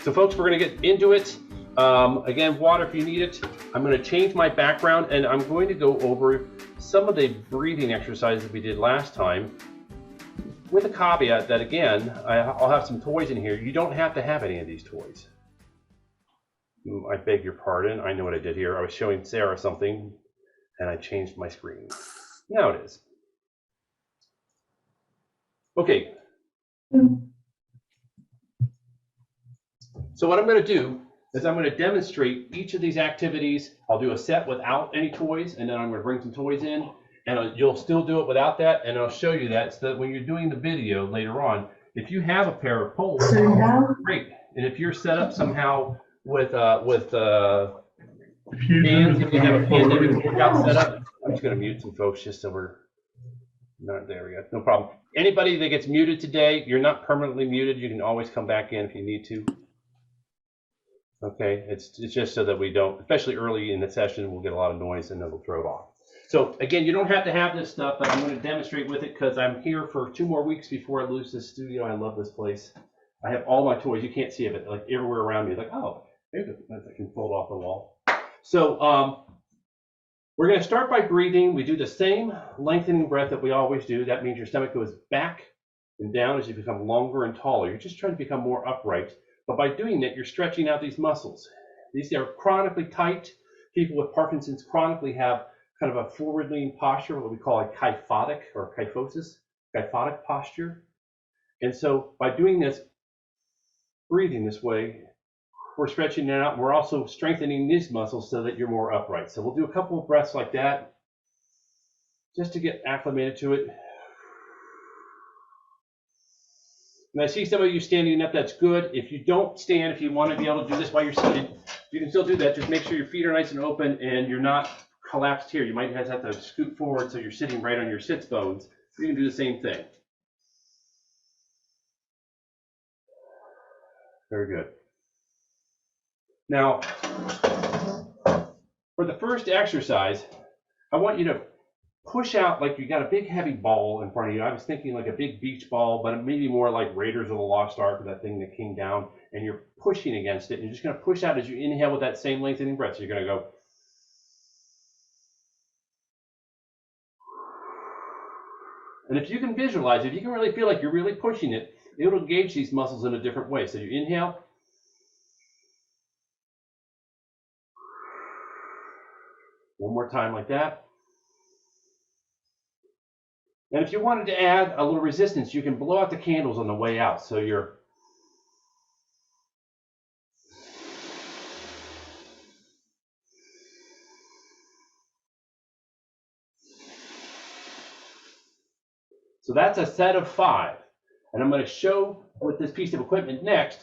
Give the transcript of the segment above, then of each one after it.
So folks, we're going to get into it. Again, water if you need it. I'm going to change my background and I'm going to go over some of the breathing exercises we did last time, with a caveat that, again, I'll have some toys in here. You don't have to have any of these toys. I beg your pardon. I know what I did here. I was showing Sarah something and I changed my screen. Now it is. Okay. So what I'm going to do is I'm going to demonstrate each of these activities. I'll do a set without any toys, and then I'm going to bring some toys in, and you'll still do it without that, and I'll show you that so that when you're doing the video later on, if you have a pair of poles, great. And if you're set up somehow with hands, if you have a pandemic workout set up, I'm just going to mute some folks just so we're not, there we go, no problem. Anybody that gets muted today, you're not permanently muted. You can always come back in if you need to. Okay, it's just so that we don't, especially early in the session, we'll get a lot of noise and it'll throw it off. So again, you don't have to have this stuff, but I'm going to demonstrate with it because I'm here for 2 more weeks before I lose this studio. I love this place. I have all my toys. You can't see it, but like everywhere around me, like, oh, maybe I can fold off the wall. So we're going to start by breathing. We do the same lengthening breath that we always do. That means your stomach goes back and down as you become longer and taller. You're just trying to become more upright. But by doing that, you're stretching out these muscles. These are chronically tight. People with Parkinson's chronically have kind of a forward-leaning posture, what we call a kyphotic or kyphotic posture. And so by doing this, breathing this way, we're stretching it out. And we're also strengthening these muscles so that you're more upright. So we'll do a couple of breaths like that just to get acclimated to it. And I see some of you standing up, that's good. If you don't stand, if you want to be able to do this while you're seated, you can still do that. Just make sure your feet are nice and open and you're not collapsed here. You might have to scoot forward so you're sitting right on your sits bones. You can do the same thing. Very good. Now, for the first exercise, I want you to push out like you got a big heavy ball in front of you. I was thinking like a big beach ball, but maybe more like Raiders of the Lost Ark, that thing that came down, and you're pushing against it. And you're just going to push out as you inhale with that same lengthening breath. So you're going to go. And if you can visualize, if you can really feel like you're really pushing it, it'll engage these muscles in a different way. So you inhale. One more time like that. And if you wanted to add a little resistance, you can blow out the candles on the way out. So you're so that's a set of 5. And I'm going to show with this piece of equipment next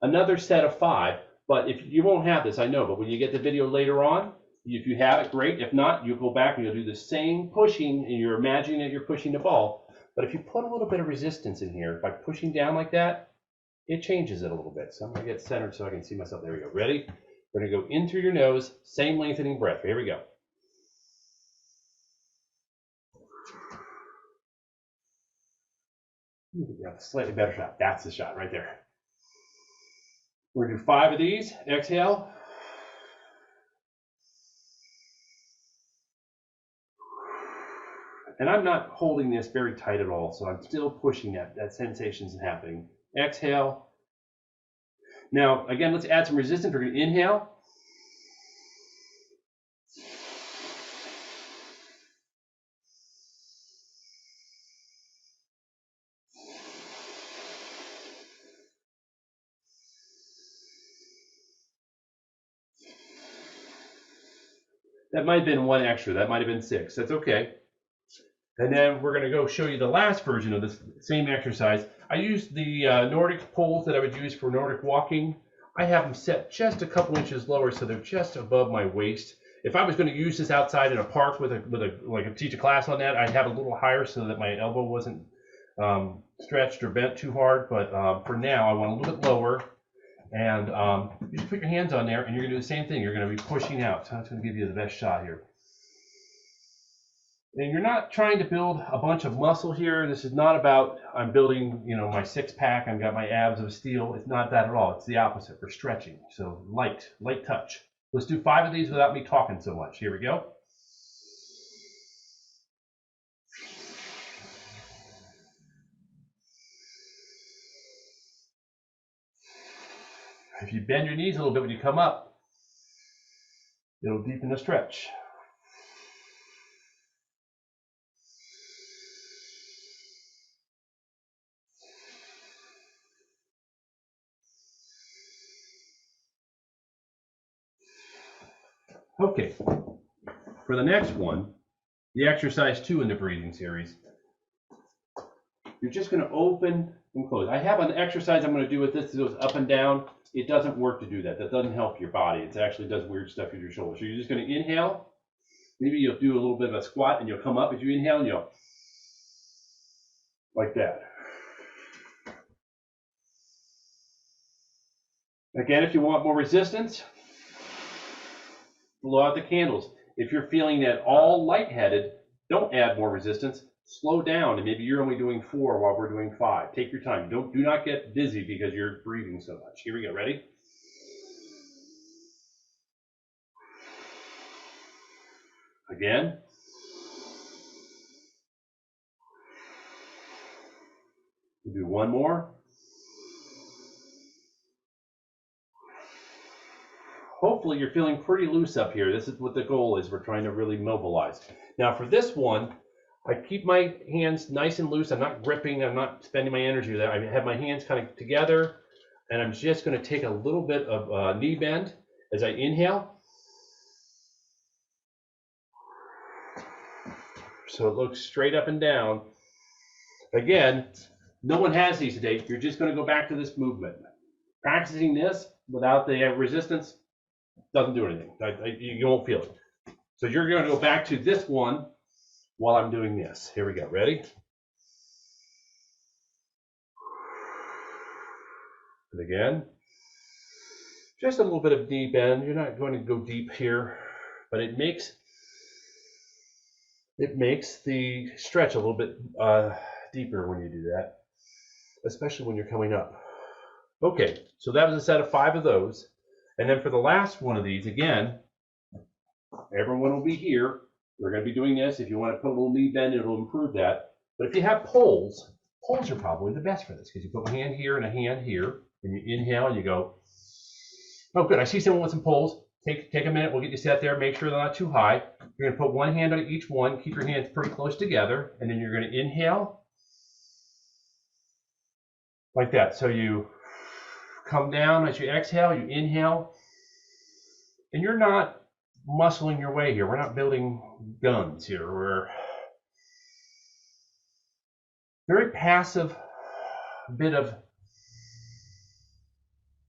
another set of 5. But if you won't have this, I know, but when you get the video later on, if you have it, great. If not, you'll go back and you'll do the same pushing, and you're imagining that you're pushing the ball. But if you put a little bit of resistance in here by pushing down like that, it changes it a little bit. So I'm going to get centered so I can see myself. There we go. Ready? We're going to go in through your nose, same lengthening breath. Here we go. You have a slightly better shot. That's the shot right there. We're going to do 5 of these. Exhale. And I'm not holding this very tight at all, so I'm still pushing that. That sensation's happening. Exhale. Now, again, let's add some resistance. We're going to inhale. That might have been 1 extra. That might have been 6. That's okay. And then we're going to go show you the last version of this same exercise. I used the Nordic poles that I would use for Nordic walking. I have them set just a couple inches lower, so they're just above my waist. If I was going to use this outside in a park with a teach a class on that, I'd have it a little higher so that my elbow wasn't stretched or bent too hard. But for now, I want a little bit lower. And you just put your hands on there, and you're going to do the same thing. You're going to be pushing out. So that's going to give you the best shot here. And you're not trying to build a bunch of muscle here. This is not about I'm building, my six pack. I've got my abs of steel. It's not that at all. It's the opposite. We're stretching. So light touch. Let's do 5 of these without me talking so much. Here we go. If you bend your knees a little bit when you come up, it'll deepen the stretch. Okay, for the next one, the exercise 2 in the breathing series, you're just going to open and close. I have an exercise I'm going to do with this that goes up and down. It doesn't work to do that. That doesn't help your body. It actually does weird stuff with your shoulders. So you're just going to inhale. Maybe you'll do a little bit of a squat and you'll come up as you inhale and you'll like that. Again, if you want more resistance, blow out the candles. If you're feeling at all lightheaded, don't add more resistance. Slow down, and maybe you're only doing 4 while we're doing 5. Take your time. Do not get dizzy because you're breathing so much. Here we go. Ready? Again. We'll do one more. Hopefully you're feeling pretty loose up here. This is what the goal is. We're trying to really mobilize. Now for this one, I keep my hands nice and loose. I'm not gripping. I'm not spending my energy there. I have my hands kind of together, and I'm just going to take a little bit of knee bend as I inhale. So it looks straight up and down. Again, no one has these today. You're just going to go back to this movement. Practicing this without the resistance doesn't do anything. You won't feel it. So you're going to go back to this one while I'm doing this. Here we go. Ready? And again, just a little bit of knee bend. You're not going to go deep here, but it makes the stretch a little bit deeper when you do that, especially when you're coming up. Okay, so that was a set of 5 of those. And then for the last one of these, again, everyone will be here. We're going to be doing this. If you want to put a little knee bend, it'll improve that. But if you have poles are probably the best for this because you put a hand here and a hand here, and you inhale and you go, oh, good. I see someone with some poles. Take a minute. We'll get you set there. Make sure they're not too high. You're going to put one hand on each one. Keep your hands pretty close together. And then you're going to inhale like that. So you come down as you exhale. You inhale. And you're not muscling your way here. We're not building guns here. We're very passive bit of,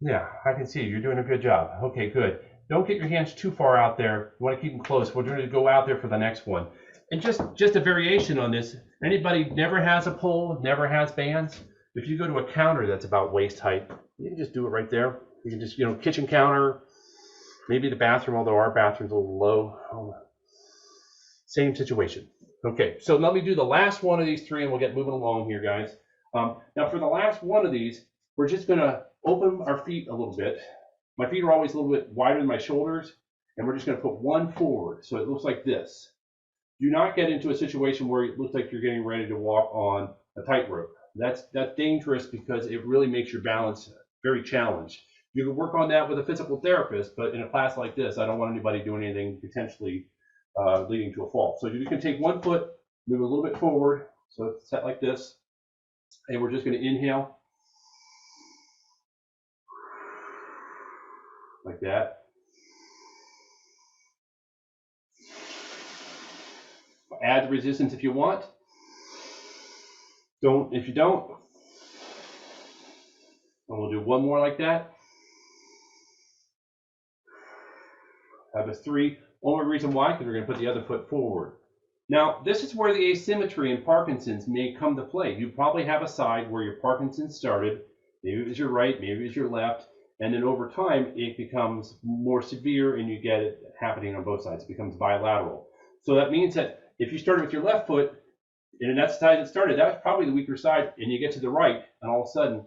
yeah, I can see you're doing a good job. Okay, good. Don't get your hands too far out there. You want to keep them close. We're going to go out there for the next one. And just a variation on this. Anybody never has a pole, never has bands? If you go to a counter that's about waist height, you can just do it right there. You can just, kitchen counter, maybe the bathroom, although our bathroom's a little low. Same situation. Okay, so let me do the last one of these 3 and we'll get moving along here, guys. Now for the last one of these, we're just going to open our feet a little bit. My feet are always a little bit wider than my shoulders, and we're just going to put one forward so it looks like this. Do not get into a situation where it looks like you're getting ready to walk on a tightrope. That's dangerous because it really makes your balance very challenged. You can work on that with a physical therapist, but in a class like this, I don't want anybody doing anything potentially leading to a fall. So you can take one foot, move a little bit forward, so it's set like this, and we're just going to inhale like that. Add the resistance if you want. Don't if you don't. And we'll do one more like that. Have a 3. Only reason why, because we're going to put the other foot forward. Now, this is where the asymmetry in Parkinson's may come to play. You probably have a side where your Parkinson's started. Maybe it was your right, maybe it was your left. And then over time, it becomes more severe and you get it happening on both sides. It becomes bilateral. So that means that if you started with your left foot, and that's the side that started, that was probably the weaker side, and you get to the right, and all of a sudden,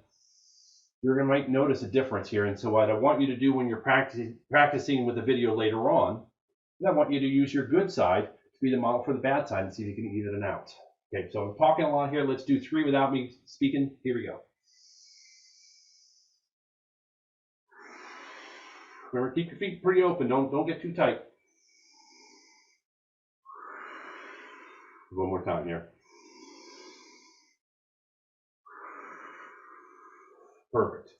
you're going to might notice a difference here. And so what I want you to do when you're practicing with the video later on, is I want you to use your good side to be the model for the bad side and see if you can even it out. Okay, so I'm talking a lot here. Let's do 3 without me speaking. Here we go. Remember, keep your feet pretty open. Don't get too tight. One more time here. Perfect.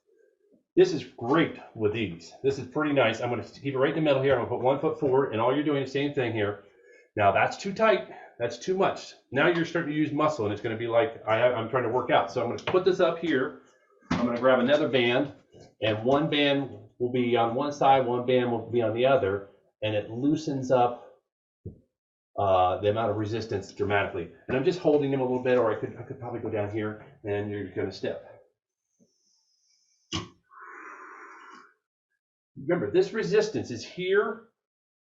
This is great with these. This is pretty nice. I'm going to keep it right in the middle here. I'm going to put 1 foot forward, and all you're doing is the same thing here. Now that's too tight. That's too much. Now you're starting to use muscle, and it's going to be like I'm trying to work out. So I'm going to put this up here. I'm going to grab another band, and one band will be on one side, one band will be on the other, and it loosens up the amount of resistance dramatically. And I'm just holding them a little bit, or I could probably go down here, and you're going to step. Remember, this resistance is here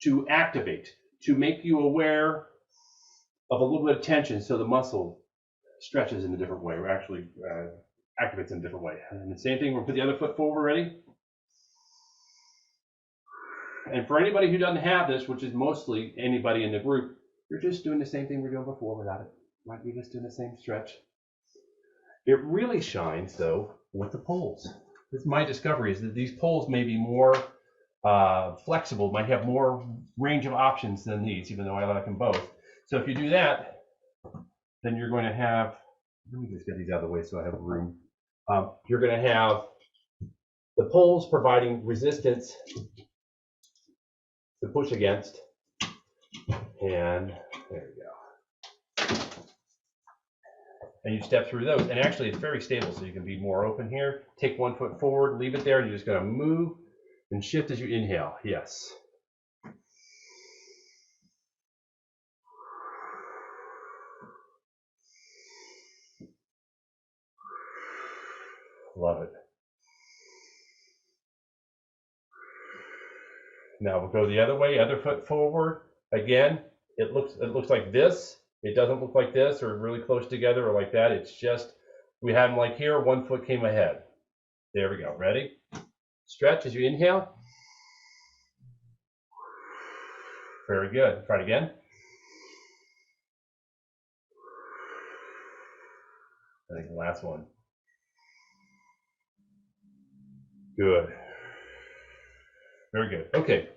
to activate, to make you aware of a little bit of tension so the muscle stretches in a different way, or actually activates in a different way. And the same thing, we'll put the other foot forward, ready? And for anybody who doesn't have this, which is mostly anybody in the group, you're just doing the same thing we were doing before without it. Right? You're just doing the same stretch. It really shines, though, with the poles. This is my discovery, is that these poles may be more flexible, might have more range of options than these, even though I like them both. So if you do that, then you're going to have, let me just get these out of the way so I have room. You're going to have the poles providing resistance to push against, and there we go. And you step through those, and actually it's very stable, so you can be more open here. Take 1 foot forward, leave it there, and you're just going to move and shift as you inhale. Yes. Love it. Now we'll go the other way, other foot forward. Again, it looks like this. It doesn't look like this or really close together or like that. It's just, we had them like here, 1 foot came ahead. There we go. Ready? Stretch as you inhale. Very good. Try it again. I think the last one. Good. Very good. Okay.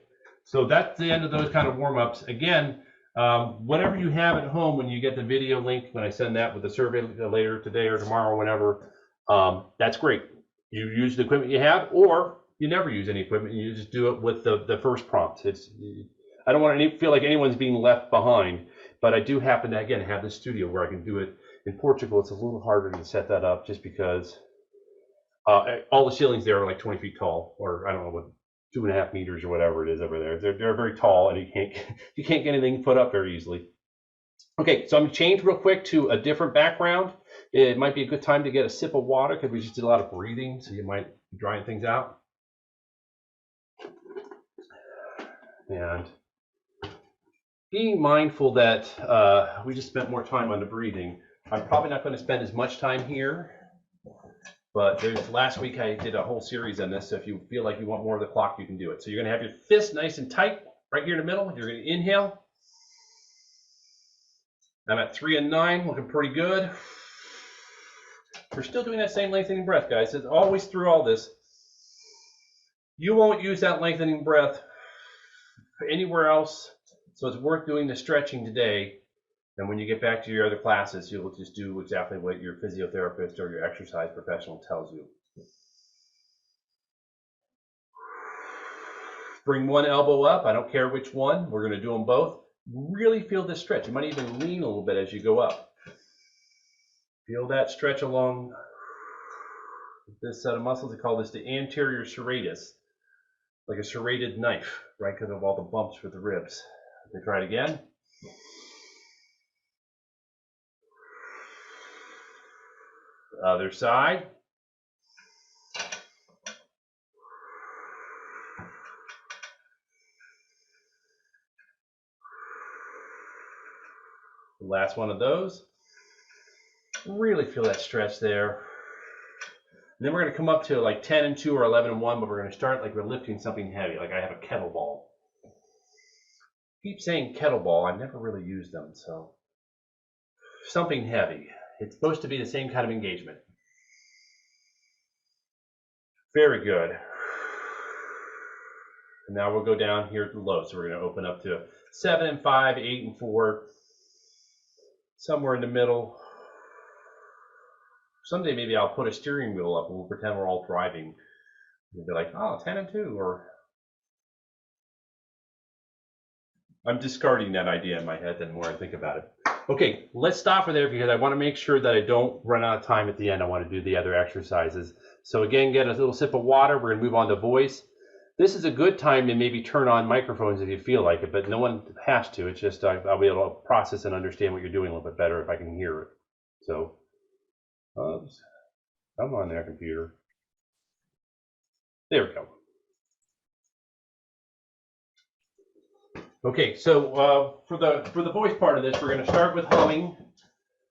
So that's the end of those kind of warm-ups. Again, whatever you have at home when you get the video link, when I send that with the survey later today or tomorrow or whenever, that's great. You use the equipment you have, or you never use any equipment. You just do it with the first prompt. I don't want to feel like anyone's being left behind, but I do happen to, again, have this studio where I can do it. In Portugal, it's a little harder to set that up just because all the ceilings there are like 20 feet tall, or I don't know what, 2.5 meters or whatever it is over there. They're very tall, and you can't get anything put up very easily. Okay, so I'm going to change real quick to a different background. It might be a good time to get a sip of water because we just did a lot of breathing, so you might be drying things out. And being mindful that we just spent more time on the breathing. I'm probably not going to spend as much time here, but last week I did a whole series on this, so if you feel like you want more of the clock, you can do it. So you're going to have your fist nice and tight right here in the middle. You're going to inhale. I'm at 3 and 9, looking pretty good. We're still doing that same lengthening breath, guys. It's always through all this. You won't use that lengthening breath anywhere else, so it's worth doing the stretching today. And when you get back to your other classes, you'll just do exactly what your physiotherapist or your exercise professional tells you. Bring one elbow up. I don't care which one. We're going to do them both. Really feel this stretch. You might even lean a little bit as you go up. Feel that stretch along this set of muscles. They call this the anterior serratus, like a serrated knife, right, because of all the bumps with the ribs. Okay, try it again. Other side. Last one of those. Really feel that stretch there. And then we're going to come up to like 10 and 2 or 11 and 1, but we're going to start like we're lifting something heavy, like I have a kettleball. Keep saying kettleball. I've never really used them, so something heavy. It's supposed to be the same kind of engagement. Very good. And now we'll go down here to low. So we're going to open up to 7 and 5, 8 and 4, somewhere in the middle. Someday maybe I'll put a steering wheel up and we'll pretend we're all driving. We'll be like, oh, 10 and 2, or I'm discarding that idea in my head the more I think about it. Okay, let's stop for there because I want to make sure that I don't run out of time at the end. I want to do the other exercises. So again, get a little sip of water. We're going to move on to voice. This is a good time to maybe turn on microphones if you feel like it, but no one has to. It's just I'll be able to process and understand what you're doing a little bit better if I can hear it. So, come on there, computer. There we go. Okay, so for the voice part of this, we're going to start with humming.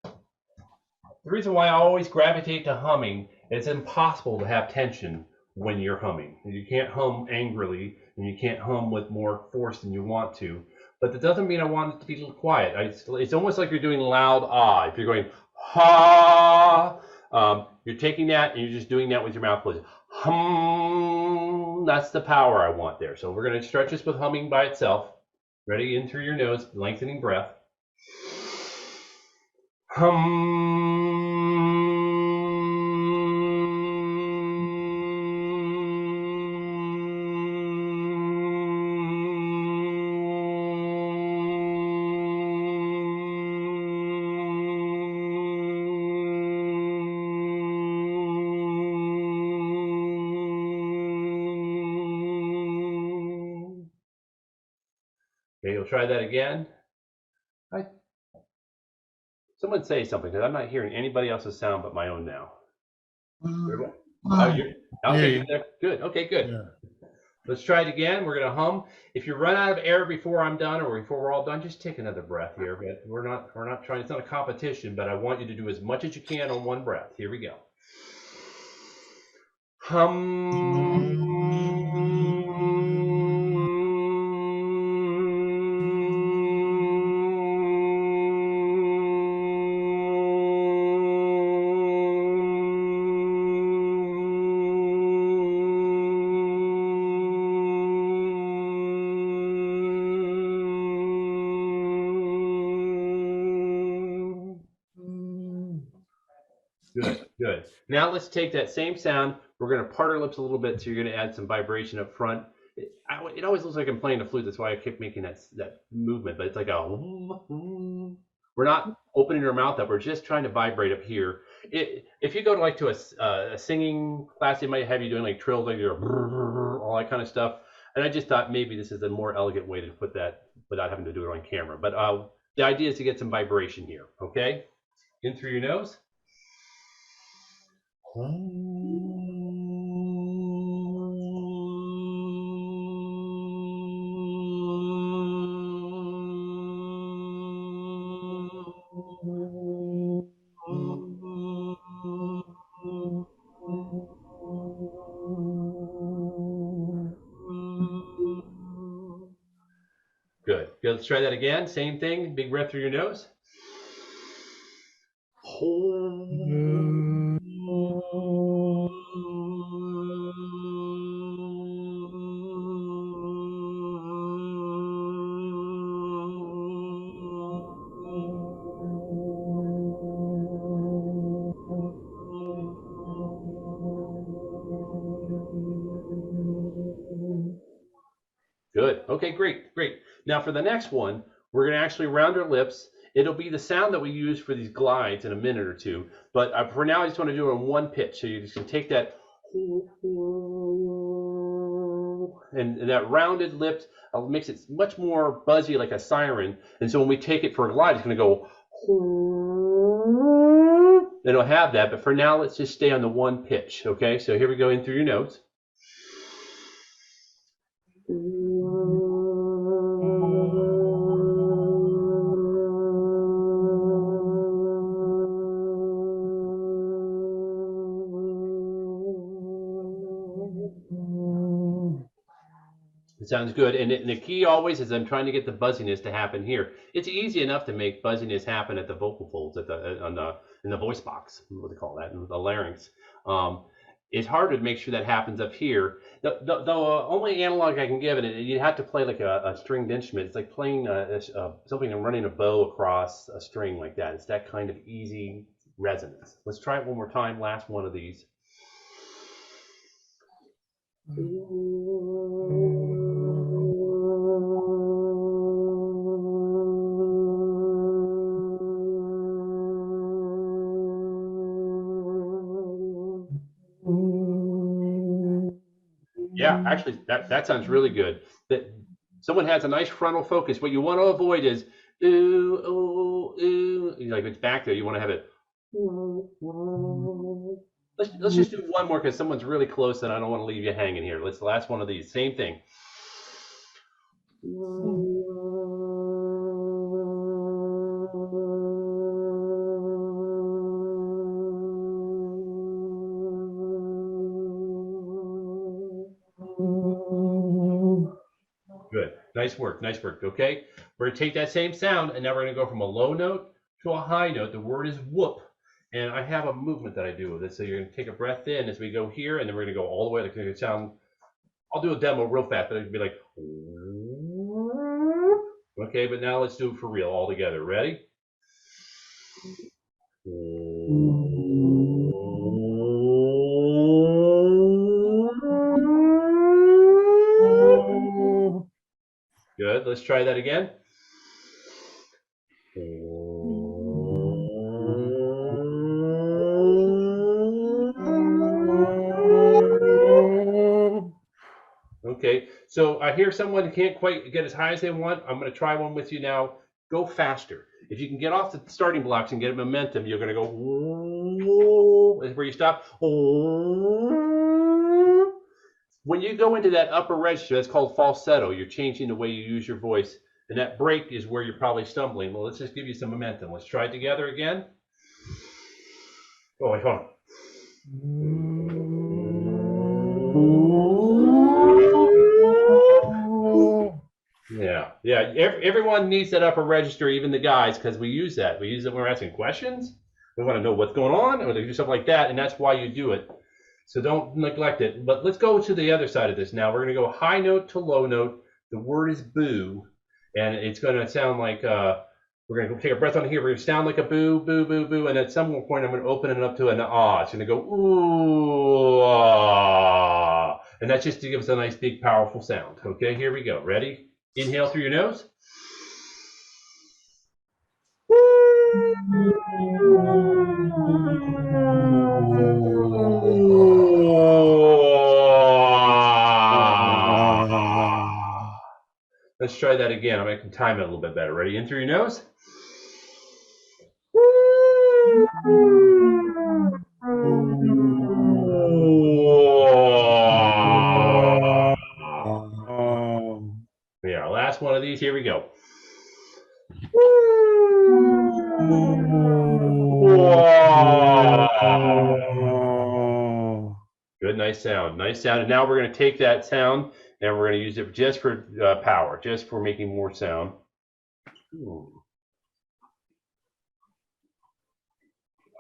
The reason why I always gravitate to humming is it's impossible to have tension when you're humming. You can't hum angrily, and you can't hum with more force than you want to. But that doesn't mean I want it to be quiet. It's almost like you're doing loud ah. If you're going ha, you're taking that and you're just doing that with your mouth closed. Hum, that's the power I want there. So we're going to stretch this with humming by itself. Ready? In through your nose, lengthening breath. Hum. Okay, you'll try that again. Someone say something because I'm not hearing anybody else's sound but my own now. Okay, good. Okay, good. Yeah. Let's try it again. We're going to hum. If you run out of air before I'm done or before we're all done, just take another breath here. But we're not trying. It's not a competition, but I want you to do as much as you can on one breath. Here we go. Hum. Good, good. Now let's take that same sound. We're going to part our lips a little bit, so you're going to add some vibration up front. It always looks like I'm playing the flute. That's why I keep making that movement, but it's like a... We're not opening our mouth up. We're just trying to vibrate up here. If you go to a singing class, they might have you doing like trills, like all that kind of stuff. And I just thought maybe this is a more elegant way to put that without having to do it on camera. But the idea is to get some vibration here, okay? In through your nose. Good. Let's try that again. Same thing. Big breath through your nose. Good. Okay, great. Now for the next one, we're going to actually round our lips. It'll be the sound that we use for these glides in a minute or two. But for now, I just want to do it on one pitch. So you're just going to take that and that rounded lips makes it much more buzzy, like a siren. And so when we take it for a glide, it's going to go. It'll have that. But for now, let's just stay on the one pitch. Okay. So here we go in through your nose. It sounds good. And the key always is I'm trying to get the buzziness to happen here. It's easy enough to make buzziness happen at the vocal folds, at the on the in the voice box, what do they call that, in the larynx. It's hard to make sure that happens up here. The only analog I can give it, you have to play like a stringed instrument. It's like playing something and running a bow across a string like that. It's that kind of easy resonance. Let's try it one more time. Last one of these. Yeah, actually, that sounds really good. That someone has a nice frontal focus. What you want to avoid is ooh, ooh, ooh. Like it's back there. You want to have it. Let's just do one more because someone's really close and I don't want to leave you hanging here. Let's the last one of these. Same thing. Good. Nice work. Nice work. Okay. We're going to take that same sound and now we're going to go from a low note to a high note. The word is whoop. And I have a movement that I do with it. So you're going to take a breath in as we go here, and then we're going to go all the way. Like it's sound. I'll do a demo real fast, but it'd be like. Okay, but now let's do it for real all together. Ready? Good. Let's try that again. Okay, so I hear someone can't quite get as high as they want. I'm going to try one with you now. Go faster. If you can get off the starting blocks and get momentum, you're going to go where you stop. When you go into that upper register, that's called falsetto. You're changing the way you use your voice, and that break is where you're probably stumbling. Well, let's just give you some momentum. Let's try it together again. Oh, wait, hold on. Yeah. Everyone needs that upper register, even the guys, because we use that. We use it when we're asking questions. We want to know what's going on, or they do something like that, and that's why you do it. So don't neglect it. But let's go to the other side of this now. We're going to go high note to low note. The word is boo, and it's going to sound like we're going to take a breath on here. We're going to sound like a boo, boo, boo, boo, and at some point I'm going to open it up to an ah. It's going to go ooh, ah, and that's just to give us a nice, big, powerful sound. Okay, here we go. Ready? Inhale through your nose. Let's try that again. I'm going to time it a little bit better. Ready? In through your nose. Yeah, last one of these. Here we go. Good, nice sound. Nice sound. And now we're going to take that sound and we're going to use it just for power, just for making more sound.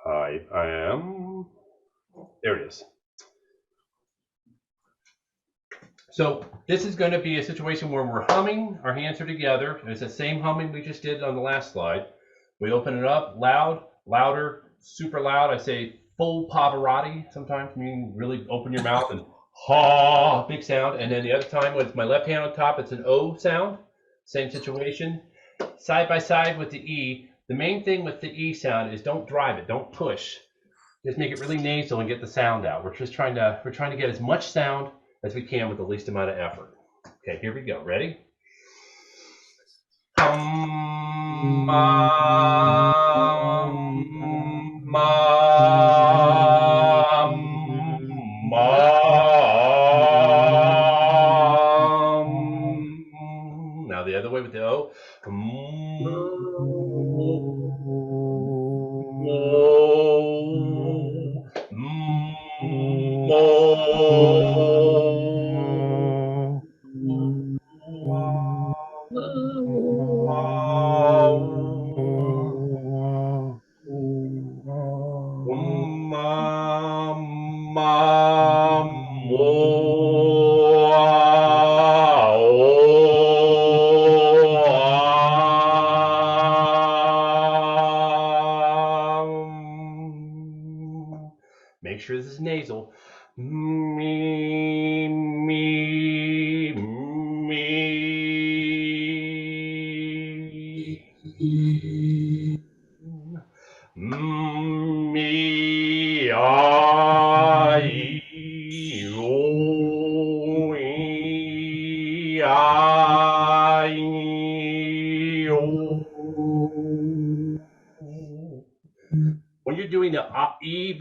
I am. There it is. So this is going to be a situation where we're humming, our hands are together. It's the same humming we just did on the last slide. We open it up, loud, louder, super loud. I say full Pavarotti sometimes, meaning really open your mouth and ha, big sound. And then the other time with my left hand on top, it's an O sound. Same situation. Side by side with the E. The main thing with the E sound is don't drive it, don't push. Just make it really nasal and get the sound out. We're trying to get as much sound as we can with the least amount of effort. Okay, here we go. Ready? Now the other way with the O.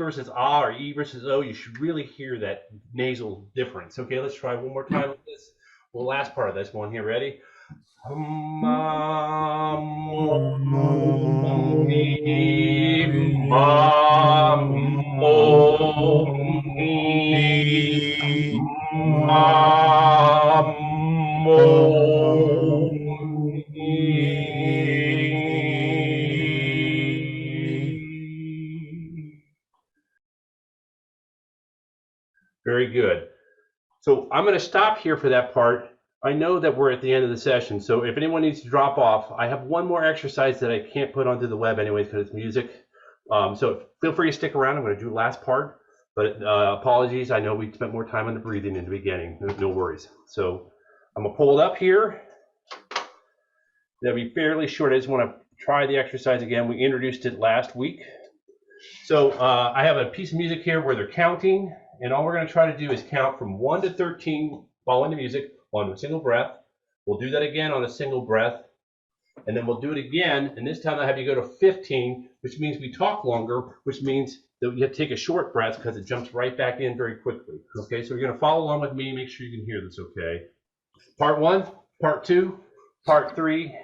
versus ah or E versus O, you should really hear that nasal difference. Okay, let's try one more time with this. Well, last part of this one here. Ready? Very good. So I'm going to stop here for that part. I know that we're at the end of the session, so if anyone needs to drop off, I have one more exercise that I can't put onto the web anyways because it's music. So feel free to stick around. I'm going to do the last part, but apologies. I know we spent more time on the breathing in the beginning. No worries. So I'm going to pull it up here. That'll be fairly short. I just want to try the exercise again. We introduced it last week. So I have a piece of music here where they're counting, and all we're going to try to do is count from 1 to 13 following the music on a single breath. We'll do that again on a single breath, and then we'll do it again, and this time I have you go to 15, which means we talk longer, which means that you have to take a short breath because it jumps right back in very quickly. Okay, so you're going to follow along with me, make sure you can hear this, okay? Part 1, part 2, part 3,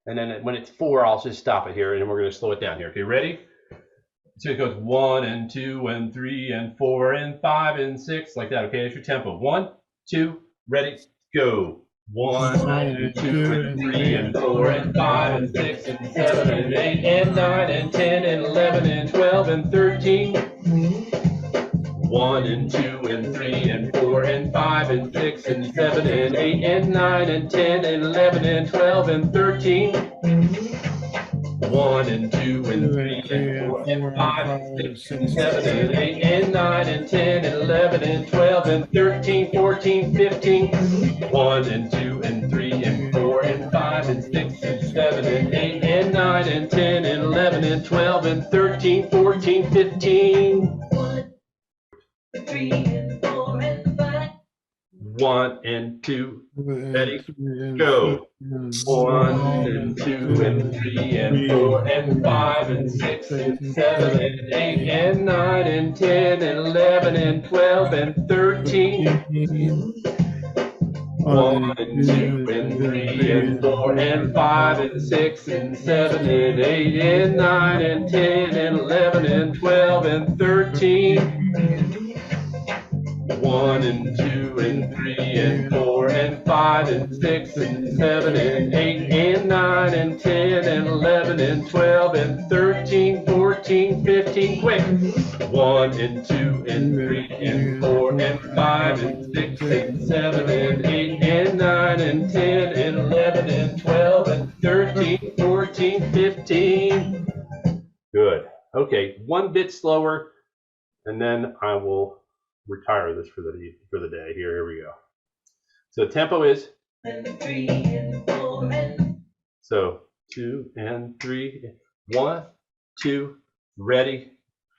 and then when it's 4, I'll just stop it here, and then we're going to slow it down here. Okay, ready? So it goes 1 and 2 and 3 and 4 and 5 and 6, like that. Okay, that's your tempo. 1, 2, ready, go. 1 and 2 and 3 and 4 and 5 and 6 and 7 and 8 and 9 and 10 and 11 and 12 and 13. 1 and 2 and 3 and 4 and 5 and 6 and 7 and 8 and 9 and 10 and 11 and 12 and 13. 1 and 2 and 3 and 4 and 5 and 6 and 7 and 8 and 9 and 10 and 11 and 12 and 13, 14, 15. 1 and 2 and 3 and 4 and 5 and 6 and 7 and 8 and 9 and 10 and 11 and 12 and 13, 14, 15. 1, 3 and 4 and 5. 1 and 2, ready, go. 1 and 2 and 3 and 4 and 5 and 6 and 7 and 8 and 9 and 10 and 11 and 12 and 13. 1 and 2 and 3 and 4 and 5 and 6 and 7 and 8 and 9 and 10 and 11 and 12 and 13. 1 and 2 and 3 and 4 and 5 and 6 and 7 and 8 and 9 and 10 and 11 and 12 and 13, 14, 15, quick. 1 and 2 and 3 and 4 and 5 and 6 and 7 and 8 and 9 and 10 and 11 and 12 and 13, 14, 15. Good. Okay, one bit slower, and then I will retire this for the day. Here we go. So tempo is 3 and 4 and so 2 and 3. 1, 2, ready,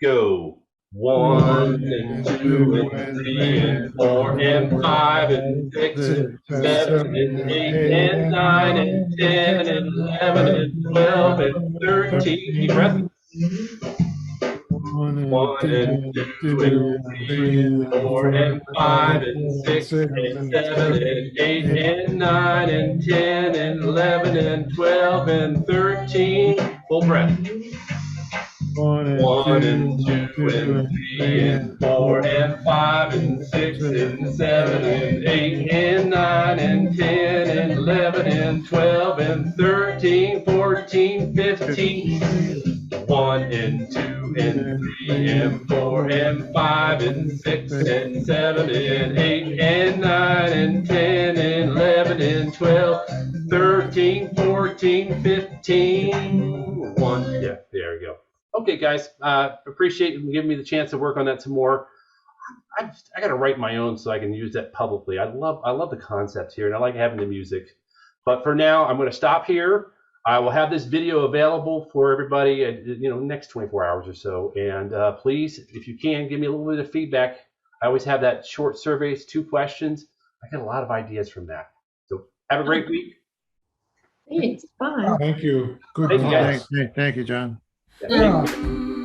go. 1 and 2 and 3 and 4 and 5 and 6 and 7 and 8 and 9 and 10 and 11 and 12 and 13. Deep breath. 1 and 2 and 3 and 4 and 5 and 6 and 7 and 8 and 9 and 10 and 11 and 12 and 13. Full breath. 1 and 2 and 3 and 4 and 5 and 6 and 7 and 8 and 9 and 10 and 11 and 12 and 13, 14, 15. 1 and 2 and 3 and 4 and 5 and 6 and 7 and 8 and 9 and 10 and 11 and 12, 13, 14, 15. 1. Yeah, there we go. Okay, guys, appreciate you giving me the chance to work on that some more. I got to write my own so I can use that publicly. I love the concepts here, and I like having the music. But for now, I'm going to stop here. I will have this video available for everybody, next 24 hours or so. And please, if you can, give me a little bit of feedback. I always have that short survey. It's 2 questions. I get a lot of ideas from that. So have a great week. Thanks. Bye. Thank you. Good. Thank you, guys. Thank you, John. Yeah, thank you.